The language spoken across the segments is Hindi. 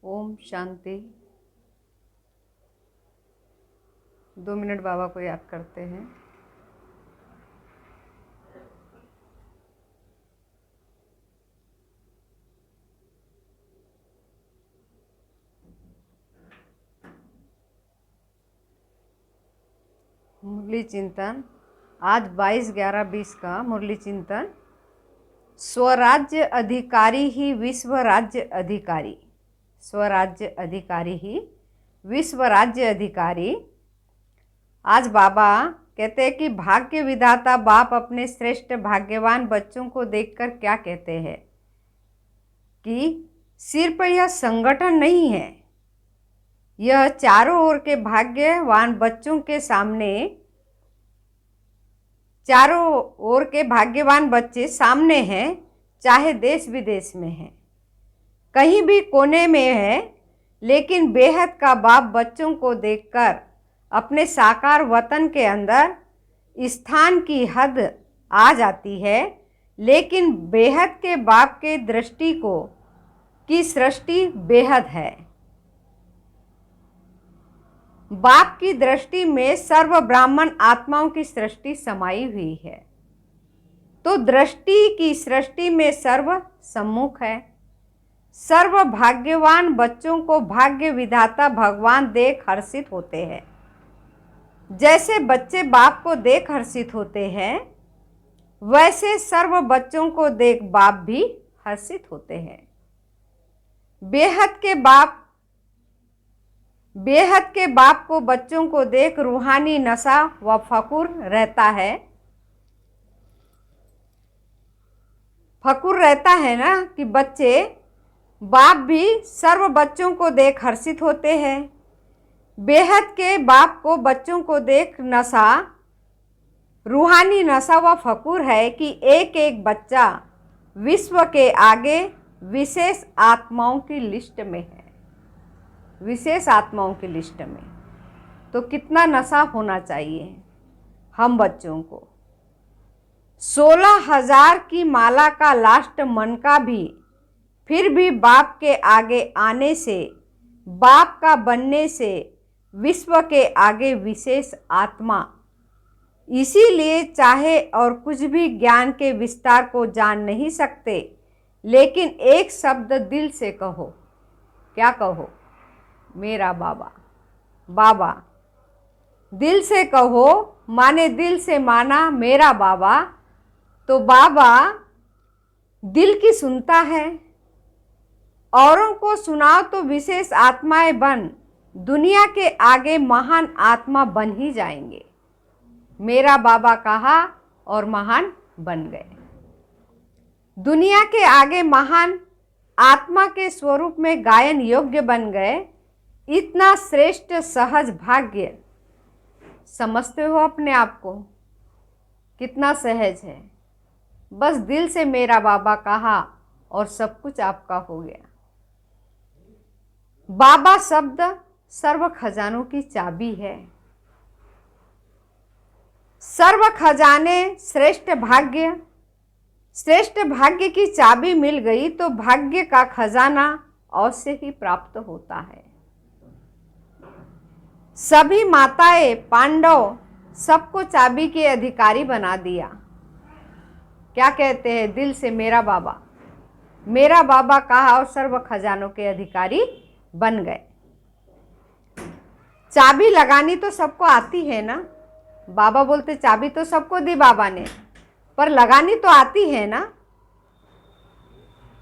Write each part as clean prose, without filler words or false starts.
ओम शांति। 2 मिनट बाबा को याद करते हैं। मुरली चिंतन आज 22/11/20 का मुरली चिंतन। स्वराज्य अधिकारी ही विश्व राज्य अधिकारी। स्वराज्य अधिकारी ही विश्व राज्य अधिकारी। आज बाबा कहते हैं कि भाग्य विधाता बाप अपने श्रेष्ठ भाग्यवान बच्चों को देखकर क्या कहते हैं कि सिर्फ यह संगठन नहीं है, यह चारों ओर के भाग्यवान बच्चों के सामने, चारों ओर के भाग्यवान बच्चे सामने हैं, चाहे देश विदेश में हैं, कहीं भी कोने में है, लेकिन बेहद का बाप बच्चों को देखकर अपने साकार वतन के अंदर स्थान की हद आ जाती है। लेकिन बेहद के बाप के दृष्टि को की सृष्टि बेहद है। बाप की दृष्टि में सर्व ब्राह्मण आत्माओं की सृष्टि समाई हुई है, तो दृष्टि की सृष्टि में सर्व सम्मुख है। सर्व भाग्यवान बच्चों को भाग्य विधाता भगवान देख हर्षित होते हैं। जैसे बच्चे बाप को देख हर्षित होते हैं, वैसे सर्व बच्चों को देख बाप भी हर्षित होते हैं। बेहद के बाप को बच्चों को देख रूहानी नशा व फकुर रहता है। फकुर रहता है ना कि बच्चे बाप भी सर्व बच्चों को देख हर्षित होते हैं। बेहद के बाप को बच्चों को देख नशा, रूहानी नशा व फकुर है कि एक एक बच्चा विश्व के आगे विशेष आत्माओं की लिस्ट में है। विशेष आत्माओं की लिस्ट में तो कितना नशा होना चाहिए हम बच्चों को। 16,000 की माला का लास्ट मन का भी फिर भी बाप के आगे आने से, बाप का बनने से विश्व के आगे विशेष आत्मा। इसीलिए चाहे और कुछ भी ज्ञान के विस्तार को जान नहीं सकते, लेकिन एक शब्द दिल से कहो। क्या कहो? मेरा बाबा। बाबा दिल से कहो, माने दिल से माना मेरा बाबा। तो बाबा दिल की सुनता है। औरों को सुनाओ तो विशेष आत्माएं बन दुनिया के आगे महान आत्मा बन ही जाएंगे। मेरा बाबा कहा और महान बन गए। दुनिया के आगे महान आत्मा के स्वरूप में गायन योग्य बन गए। इतना श्रेष्ठ सहज भाग्य समझते हो अपने आप को? कितना सहज है। बस दिल से मेरा बाबा कहा और सब कुछ आपका हो गया। बाबा शब्द सर्व खजानों की चाबी है। सर्व खजाने श्रेष्ठ भाग्य की चाबी मिल गई तो भाग्य का खजाना अवश्य ही प्राप्त होता है। सभी माताएं पांडव सबको चाबी के अधिकारी बना दिया। क्या कहते हैं? दिल से मेरा बाबा कहा और सर्व खजानों के अधिकारी बन गए। चाबी लगानी तो सबको आती है ना। बाबा बोलते चाबी तो सबको दी बाबा ने, पर लगानी तो आती है ना।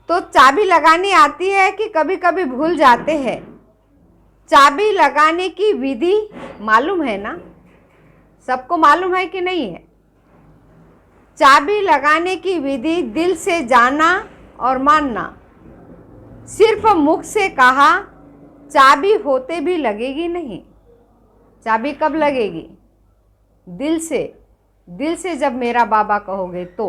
तो चाबी लगानी आती है कि कभी कभी भूल जाते हैं। चाबी लगाने की विधि मालूम है ना? सबको मालूम है कि नहीं है? चाबी लगाने की विधि दिल से जाना और मानना। सिर्फ मुख से कहा चाबी होते भी लगेगी नहीं। चाबी कब लगेगी? दिल से जब मेरा बाबा कहोगे तो।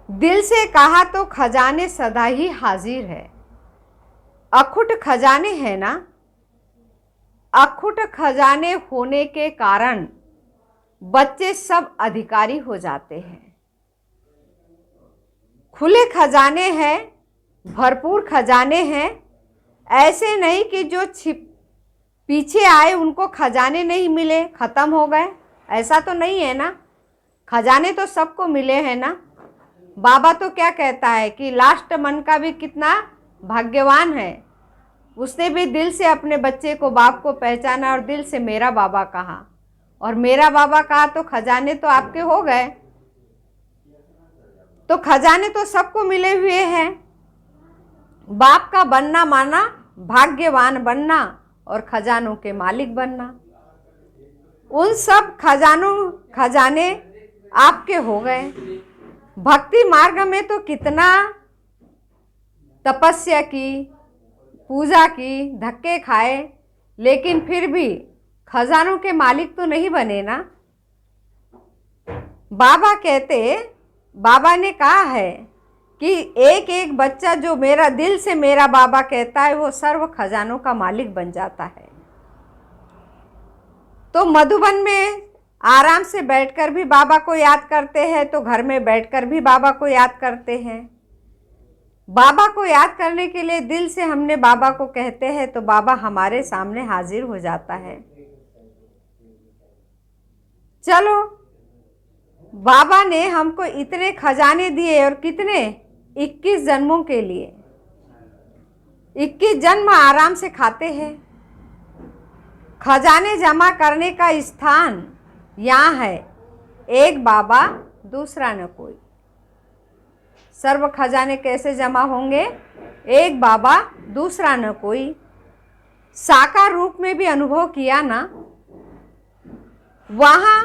दिल से कहा तो खजाने सदा ही हाजिर है। अखुट खजाने हैं ना। अखुट खजाने होने के कारण बच्चे सब अधिकारी हो जाते हैं। खुले खजाने हैं, भरपूर खजाने हैं, ऐसे नहीं कि जो पीछे आए उनको खजाने नहीं मिले, ख़त्म हो गए, ऐसा तो नहीं है ना। खजाने तो सबको मिले हैं ना। बाबा तो क्या कहता है कि लास्ट मन का भी कितना भाग्यवान है, उसने भी दिल से अपने बच्चे को, बाप को पहचाना और दिल से मेरा बाबा कहा। और मेरा बाबा कहा तो खजाने तो आपके हो गए। तो खजाने तो सबको मिले हुए हैं। बाप का बनना माना भाग्यवान बनना और खजानों के मालिक बनना। उन सब खजाने आपके हो गए। भक्ति मार्ग में तो कितना तपस्या की, पूजा की, धक्के खाए, लेकिन फिर भी खजानों के मालिक तो नहीं बने ना। बाबा ने कहा है कि एक एक बच्चा जो मेरा दिल से मेरा बाबा कहता है वो सर्व खजानों का मालिक बन जाता है। तो मधुबन में आराम से बैठकर भी बाबा को याद करते हैं, तो घर में बैठकर भी बाबा को याद करते हैं। बाबा को याद करने के लिए दिल से हमने बाबा को कहते हैं तो बाबा हमारे सामने हाजिर हो जाता है। चलो, बाबा ने हमको इतने खजाने दिए और कितने 21 जन्मों के लिए। 21 जन्म आराम से खाते हैं। खजाने जमा करने का स्थान यहाँ है, एक बाबा दूसरा न कोई। सर्व खजाने कैसे जमा होंगे? एक बाबा दूसरा न कोई। साकार रूप में भी अनुभव किया ना, वहाँ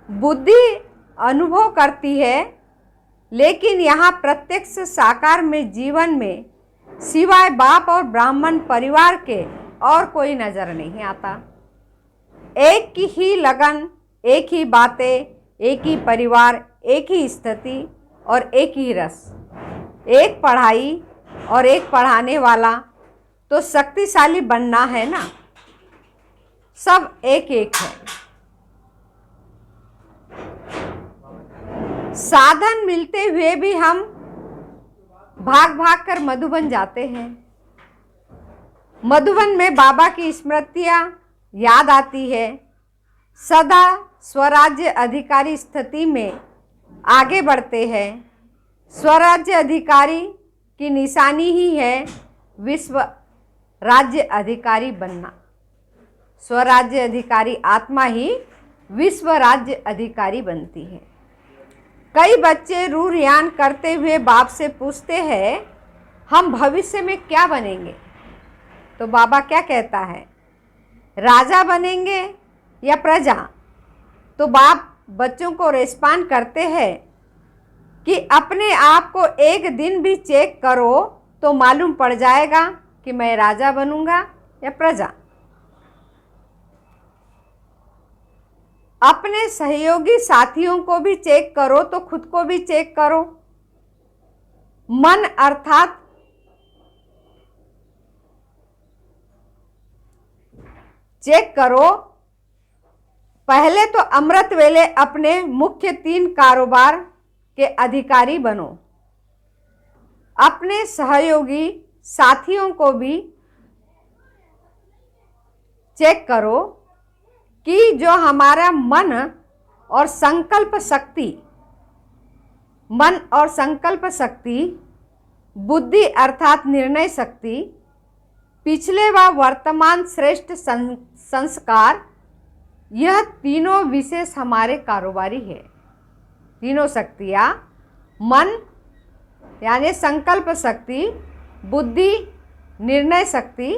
बुद्धि अनुभव करती है, लेकिन यहाँ प्रत्यक्ष साकार में जीवन में सिवाय बाप और ब्राह्मण परिवार के और कोई नजर नहीं आता। एक की ही लगन, एक ही बातें, एक ही परिवार, एक ही स्थिति और एक ही रस, एक पढ़ाई और एक पढ़ाने वाला। तो शक्तिशाली बनना है ना, सब एक एक है। साधन मिलते हुए भी हम भाग भाग कर मधुबन जाते हैं। मधुबन में बाबा की स्मृतियाँ याद आती है। सदा स्वराज्य अधिकारी स्थिति में आगे बढ़ते हैं। स्वराज्य अधिकारी की निशानी ही है विश्व राज्य अधिकारी बनना। स्वराज्य अधिकारी आत्मा ही विश्व राज्य अधिकारी बनती है। कई बच्चे रूरयान करते हुए बाप से पूछते हैं हम भविष्य में क्या बनेंगे? तो बाबा क्या कहता है, राजा बनेंगे या प्रजा? तो बाप बच्चों को रेस्पॉन्ड करते हैं कि अपने आप को एक दिन भी चेक करो तो मालूम पड़ जाएगा कि मैं राजा बनूंगा या प्रजा। अपने सहयोगी साथियों को भी चेक करो तो खुद को भी चेक करो। मन अर्थात चेक करो। पहले तो अमृत वेले अपने मुख्य 3 कारोबार के अधिकारी बनो। अपने सहयोगी साथियों को भी चेक करो कि जो हमारा मन और संकल्प शक्ति, बुद्धि अर्थात निर्णय शक्ति, पिछले व वर्तमान श्रेष्ठ संस्कार, यह तीनों विशेष हमारे कारोबारी है। तीनों शक्तियाँ, मन यानी संकल्प शक्ति, बुद्धि निर्णय शक्ति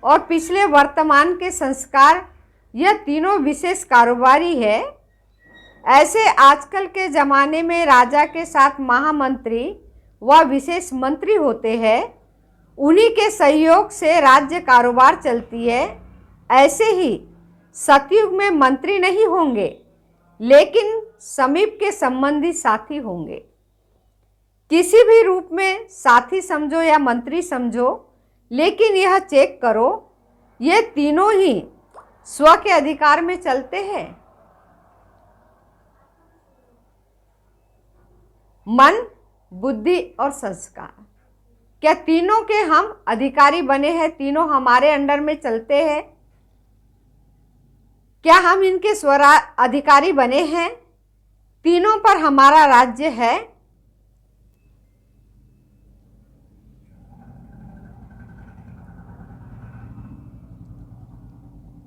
और पिछले वर्तमान के संस्कार, यह तीनों विशेष कारोबारी है। ऐसे आजकल के ज़माने में राजा के साथ महामंत्री व विशेष मंत्री होते हैं, उन्हीं के सहयोग से राज्य कारोबार चलती है। ऐसे ही सतयुग में मंत्री नहीं होंगे, लेकिन समीप के संबंधी साथी होंगे। किसी भी रूप में साथी समझो या मंत्री समझो, लेकिन यह चेक करो ये तीनों ही स्व के अधिकार में चलते हैं। मन, बुद्धि और संस्कार। क्या तीनों के हम अधिकारी बने हैं? तीनों हमारे अंडर में चलते हैं? क्या हम इनके अधिकारी बने हैं? तीनों पर हमारा राज्य है?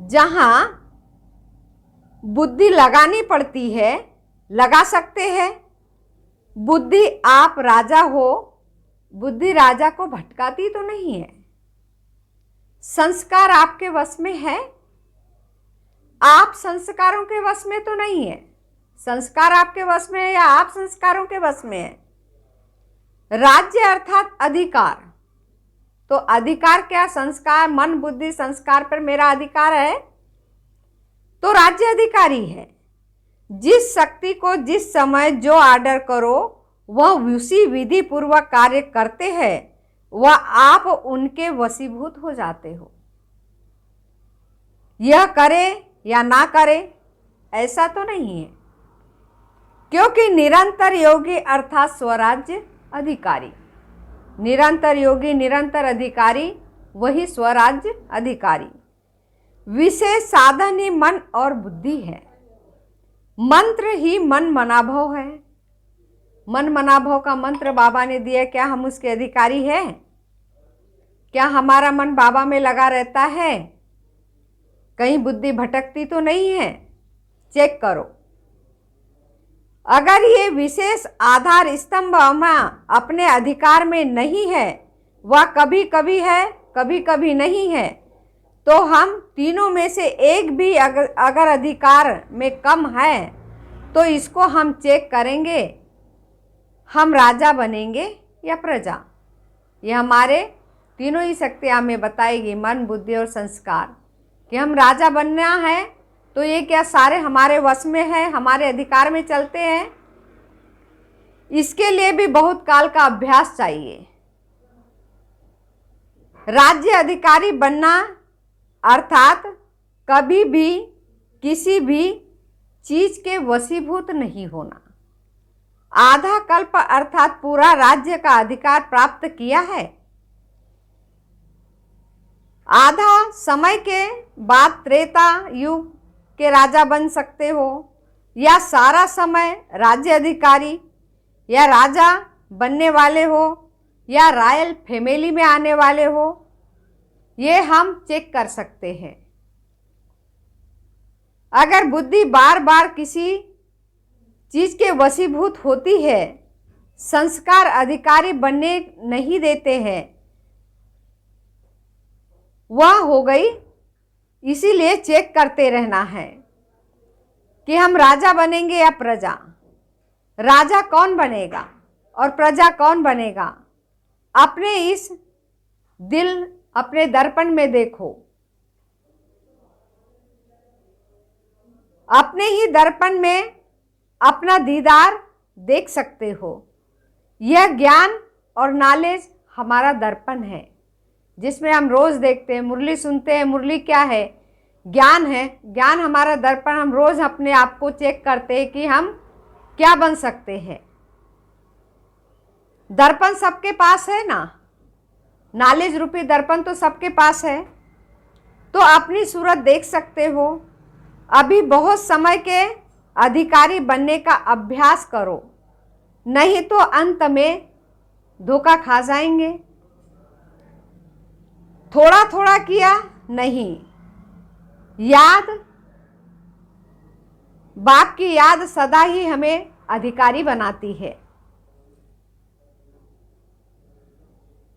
जहां बुद्धि लगानी पड़ती है, लगा सकते हैं। बुद्धि, आप राजा हो, बुद्धि राजा को भटकाती तो नहीं है। संस्कार आपके वश में है? आप संस्कारों के वश में तो नहीं है। संस्कार आपके वश में है या आप संस्कारों के वश में है? राज्य अर्थात अधिकार। तो अधिकार क्या? संस्कार, मन, बुद्धि, संस्कार पर मेरा अधिकार है, तो राज्य अधिकारी है। जिस शक्ति को जिस समय जो आर्डर करो वह उसी विधि पूर्वक कार्य करते हैं, वह आप उनके वशीभूत हो जाते हो। यह करे या ना करे ऐसा तो नहीं है, क्योंकि निरंतर योगी अर्थात स्वराज्य अधिकारी, निरंतर योगी, निरंतर अधिकारी, वही स्वराज्य अधिकारी। विशेष साधन ही मन और बुद्धि है। मंत्र ही मन मनाभव है। मन मनाभव का मंत्र बाबा ने दिया। क्या हम उसके अधिकारी हैं? क्या हमारा मन बाबा में लगा रहता है? कहीं बुद्धि भटकती तो नहीं है? चेक करो। अगर ये विशेष आधार स्तंभ अपने अधिकार में नहीं है, वह कभी कभी है, कभी कभी नहीं है, तो हम तीनों में से एक भी अगर अधिकार में कम है तो इसको हम चेक करेंगे। हम राजा बनेंगे या प्रजा? ये हमारे तीनों ही शक्तियाँ हमें बताएगी, मन, बुद्धि और संस्कार, कि हम राजा बनना है तो ये क्या सारे हमारे वश में है, हमारे अधिकार में चलते हैं? इसके लिए भी बहुत काल का अभ्यास चाहिए। राज्य अधिकारी बनना अर्थात कभी भी किसी भी चीज के वशीभूत नहीं होना। आधा कल्प अर्थात पूरा राज्य का अधिकार प्राप्त किया है। आधा समय के बाद त्रेता युग के राजा बन सकते हो, या सारा समय राज्य अधिकारी या राजा बनने वाले हो, या रॉयल फैमिली में आने वाले हो, ये हम चेक कर सकते हैं। अगर बुद्धि बार बार किसी चीज के वशीभूत होती है, संस्कार अधिकारी बनने नहीं देते हैं, वह हो गई। इसीलिए चेक करते रहना है कि हम राजा बनेंगे या प्रजा। राजा कौन बनेगा और प्रजा कौन बनेगा? अपने इस दिल, अपने दर्पण में देखो। अपने ही दर्पण में अपना दीदार देख सकते हो। यह ज्ञान और नॉलेज हमारा दर्पण है, जिसमें हम रोज देखते हैं, मुरली सुनते हैं। मुरली क्या है? ज्ञान है। ज्ञान हमारा दर्पण। हम रोज अपने आप को चेक करते हैं कि हम क्या बन सकते हैं। दर्पण सबके पास है ना, नॉलेज रूपी दर्पण तो सबके पास है, तो अपनी सूरत देख सकते हो। अभी बहुत समय के अधिकारी बनने का अभ्यास करो, नहीं तो अंत में धोखा खा जाएंगे। थोड़ा थोड़ा किया नहीं, याद, बाप की याद सदा ही हमें अधिकारी बनाती है।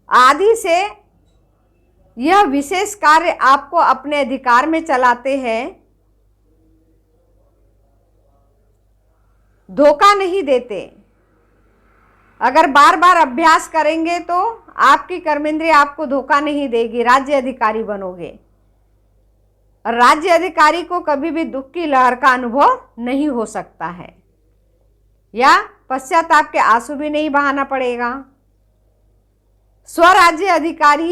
आदि से यह विशेष कार्य आपको अपने अधिकार में चलाते हैं, धोखा नहीं देते। अगर बार बार अभ्यास करेंगे तो आपकी कर्मेंद्रिय आपको धोखा नहीं देगी, राज्य अधिकारी बनोगे। और राज्य अधिकारी को कभी भी दुख की लहर का अनुभव नहीं हो सकता है, या पश्चाताप के आंसू भी नहीं बहाना पड़ेगा। स्वराज्य अधिकारी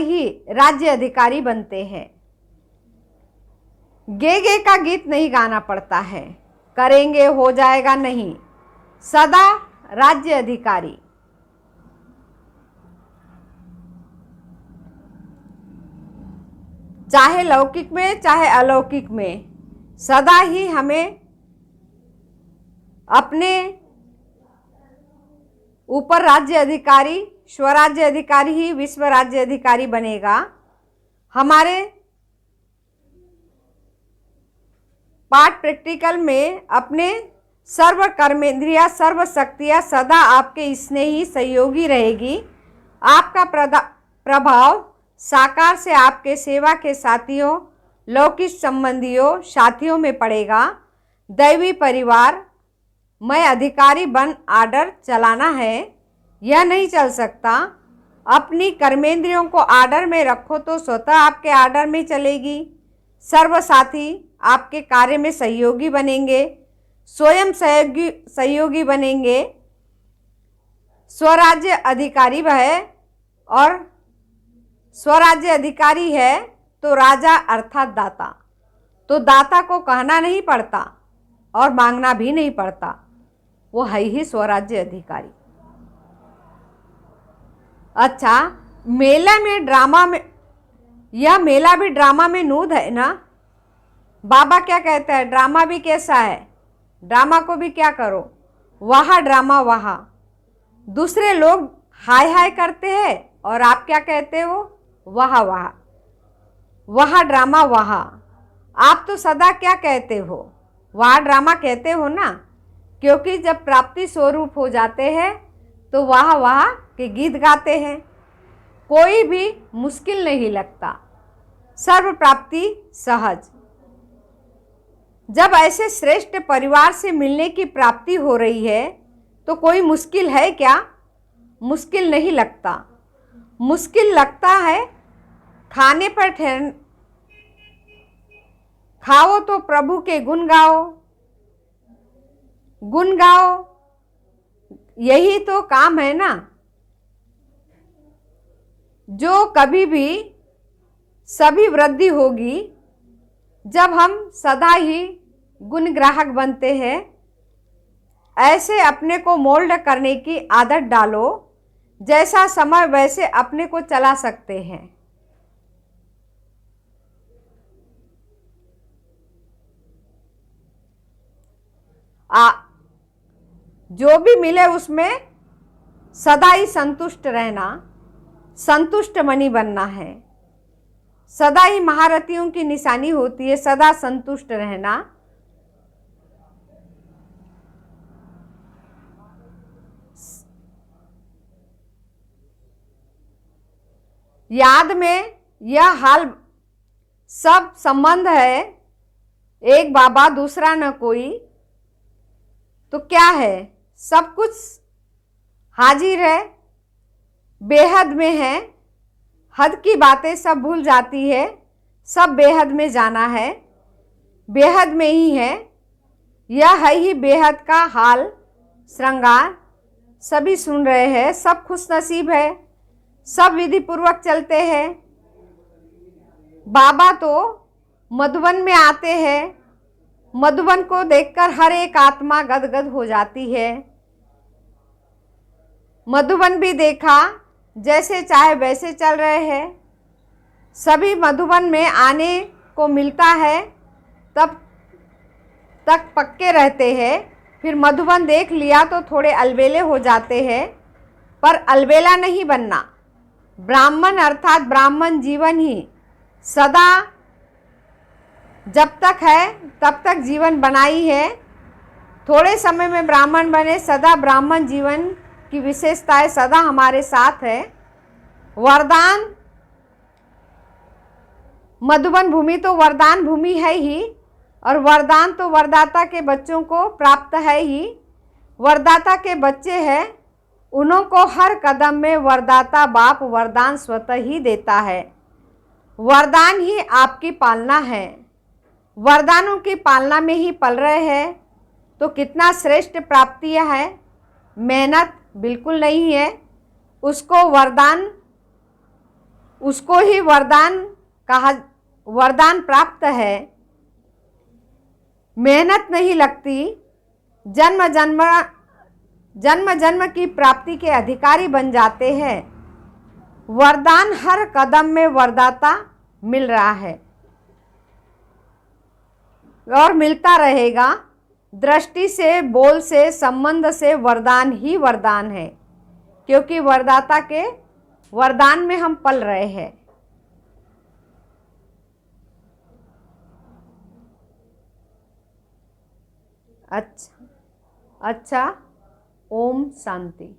ही राज्य अधिकारी बनते हैं। गे का गीत नहीं गाना पड़ता है, करेंगे हो जाएगा नहीं। सदा राज्य अधिकारी। चाहे लौकिक में चाहे अलौकिक में सदा ही हमें अपने ऊपर राज्य अधिकारी, स्वराज्य अधिकारी ही विश्व राज्य अधिकारी बनेगा। हमारे पाठ प्रैक्टिकल में अपने सर्व कर्मेंद्रिया सर्व शक्तियाँ सदा आपके स्नेही सहयोगी रहेगी। आपका प्रभाव साकार से आपके सेवा के साथियों, लौकिक संबंधियों, साथियों में पड़ेगा। दैवी परिवार, मैं अधिकारी बन आर्डर चलाना है, यह नहीं चल सकता। अपनी कर्मेंद्रियों को आर्डर में रखो तो स्वतः आपके आर्डर में चलेगी। सर्व साथी आपके कार्य में सहयोगी बनेंगे, स्वयं सहयोगी बनेंगे। स्वराज्य अधिकारी वह है और स्वराज्य अधिकारी है तो राजा अर्थात दाता, तो दाता को कहना नहीं पड़ता और मांगना भी नहीं पड़ता, वो है ही स्वराज्य अधिकारी। अच्छा, मेला में ड्रामा में, यह मेला भी ड्रामा में नूद है ना। बाबा क्या कहते हैं, ड्रामा भी कैसा है, ड्रामा को भी क्या करो, वहाँ ड्रामा वहाँ। दूसरे लोग हाय हाय करते हैं और आप क्या कहते हो, वहाँ वहाँ, वहाँ ड्रामा वहाँ। आप तो सदा क्या कहते हो, वहाँ ड्रामा कहते हो ना, क्योंकि जब प्राप्ति स्वरूप हो जाते हैं तो वहाँ वहाँ के गीत गाते हैं। कोई भी मुश्किल नहीं लगता, सर्व प्राप्ति सहज। जब ऐसे श्रेष्ठ परिवार से मिलने की प्राप्ति हो रही है तो कोई मुश्किल है क्या, मुश्किल नहीं लगता। मुश्किल लगता है खाने पर खाओ तो प्रभु के गुण गाओ, गुण गाओ, यही तो काम है ना। जो कभी भी सभी वृद्धि होगी जब हम सदा ही गुण ग्राहक बनते हैं। ऐसे अपने को मोल्ड करने की आदत डालो, जैसा समय वैसे अपने को चला सकते हैं। जो भी मिले उसमें सदा ही संतुष्ट रहना, संतुष्ट मणि बनना है। सदा ही महारथियों की निशानी होती है सदा संतुष्ट रहना। याद में यह हाल सब संबंध है, एक बाबा दूसरा न कोई, तो क्या है, सब कुछ हाजिर है, बेहद में है। हद की बातें सब भूल जाती है, सब बेहद में जाना है, बेहद में ही है। यह है ही बेहद का हाल श्रृंगार। सभी सुन रहे हैं, सब खुश नसीब है, सब विधि पूर्वक चलते हैं। बाबा तो मधुबन में आते हैं, मधुबन को देखकर हर एक आत्मा गदगद हो जाती है। मधुबन भी देखा, जैसे चाहे वैसे चल रहे हैं। सभी मधुबन में आने को मिलता है तब तक पक्के रहते हैं, फिर मधुबन देख लिया तो थोड़े अलबेले हो जाते हैं, पर अलबेला नहीं बनना। ब्राह्मण अर्थात ब्राह्मण जीवन ही सदा जब तक है तब तक जीवन बनाई है। थोड़े समय में ब्राह्मण बने, सदा ब्राह्मण जीवन की विशेषताएं सदा हमारे साथ है। वरदान, मधुबन भूमि तो वरदान भूमि है ही, और वरदान तो वरदाता के बच्चों को प्राप्त है ही। वरदाता के बच्चे हैं, उन्हों को हर कदम में वरदाता बाप वरदान स्वतः ही देता है। वरदान ही आपकी पालना है। वरदानों की पालना में ही पल रहे हैं तो कितना श्रेष्ठ प्राप्तियां है। मेहनत बिल्कुल नहीं है, उसको वरदान, उसको ही वरदान कहा, वरदान प्राप्त है। मेहनत नहीं लगती, जन्म जन्म जन्म जन्म की प्राप्ति के अधिकारी बन जाते हैं। वरदान हर कदम में वरदाता मिल रहा है और मिलता रहेगा। दृष्टि से, बोल से, संबंध से वरदान ही वरदान है, क्योंकि वरदाता के वरदान में हम पल रहे हैं। अच्छा, ओम शांति।